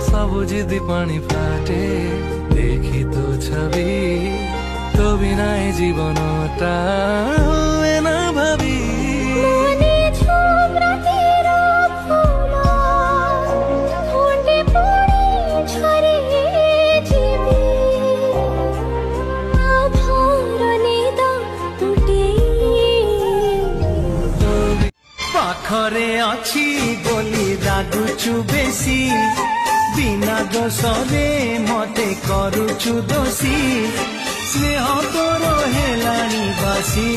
सब जिद पानी फाटे देखी तो छवि तो बिना जीवनटा हुए ना भावी पाखरे अच्छी बोली रागुचु बेसी बिना दोषरे मते करुचु दोषी स्नेह तोर हेलानी बासी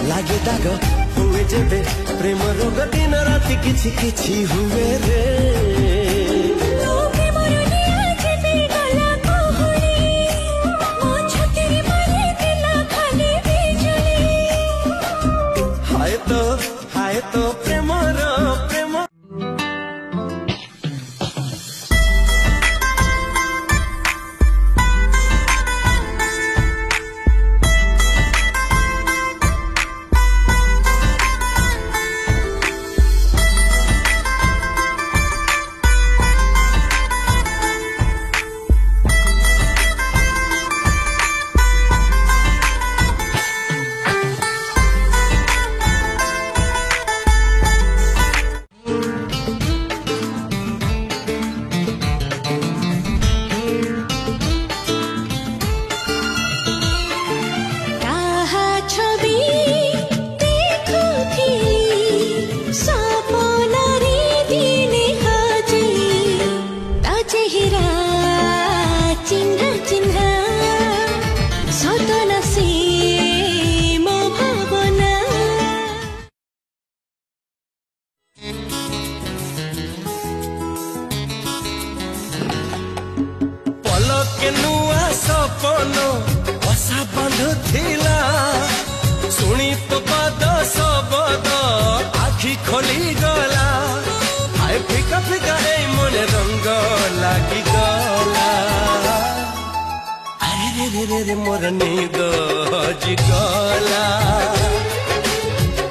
लागे दाग हुए जेबे प्रेम रोग दिन राति किछि किछि हुए रे हाय तो प्रेम प्रेम के नुआ सपनो बसा बांधुथिला शुणी तो पद शबद आखि खोली गला आए फिका फिका ए मन रंग लागी गला अरे रे रे रे रे मोर नींद हजी गला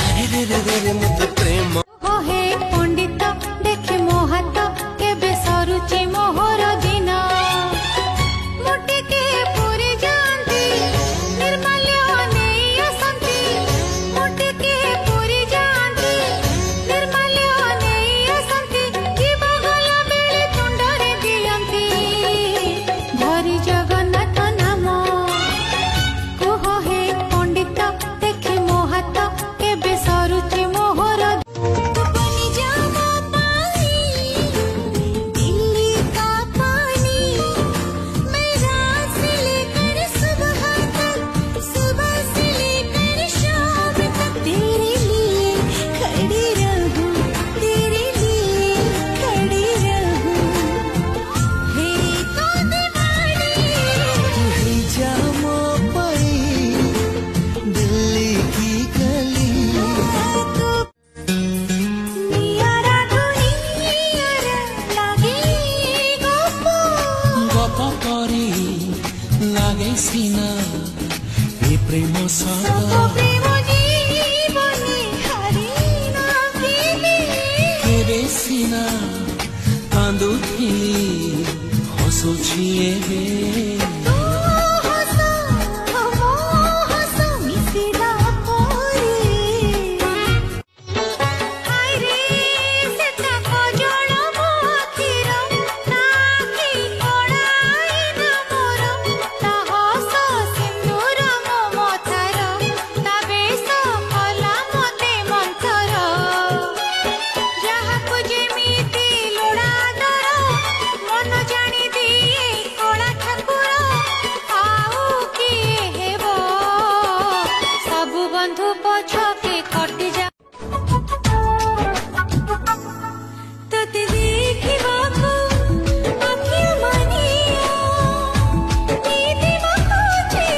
अरे रे रे रे रे मत प्रेम हे पंडित देखे मो हाथ केबे सरुचि मोहर दिन सीना ये प्रेम सदा केरे सीना कांदुथिली ହସୁଛି ଏବେ बंधु पछके कटि जा तते देखिबाको आखिया मानिया नीति मखोचे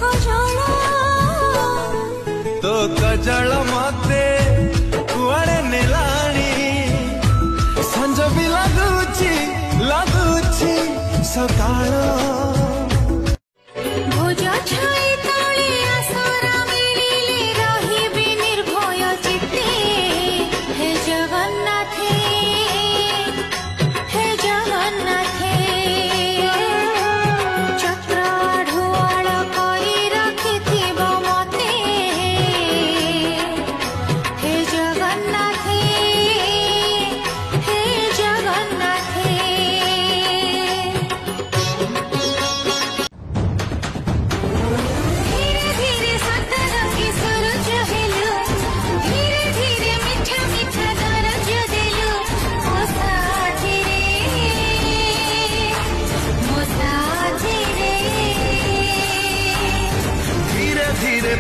कजला तो कजल मते कुआड़े नेलाणी संज भी लगुची सकाळ भोज छाई तळे आसरा मिलिले रहिबे निर्भय चित्ते हे जगन्नाथे चक्र ढुआळ करी रखिथिब मते हे जगन्नाथे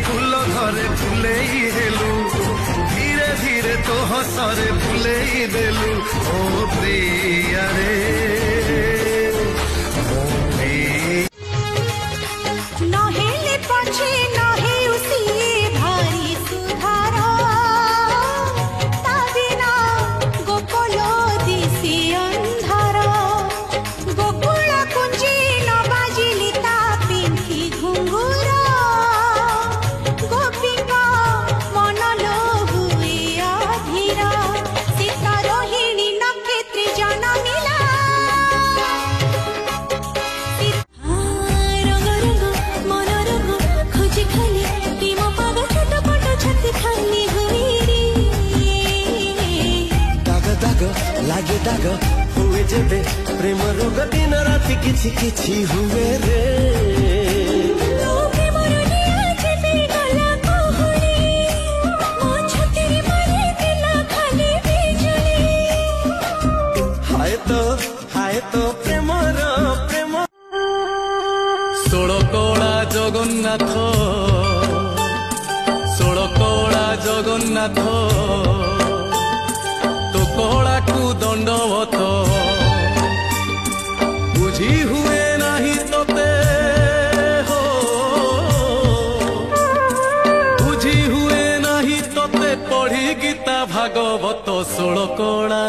फूल घरे फुलेई हेलु धीरे धीरे तो हसरे फुलेई देलु ओ प्रिया रे नहेले पछे नहे उसी भारी सुधारा ता बिना गोकुलो दिसी अंधारा गोकुल कुंजी न बाजिली ता पिंथी घुंगुरा लागे दाग हुए जेबे प्रेम रोग दिन राति किछि किछि हुए रे हाय तो प्रेम षोलकड़ा जगन्नाथ तो कड़ा को दंडवत बुझी हुए नहीं तोते हो बुझी हुए नहीं तोते पढ़ी गीता भागवत षोलकड़ा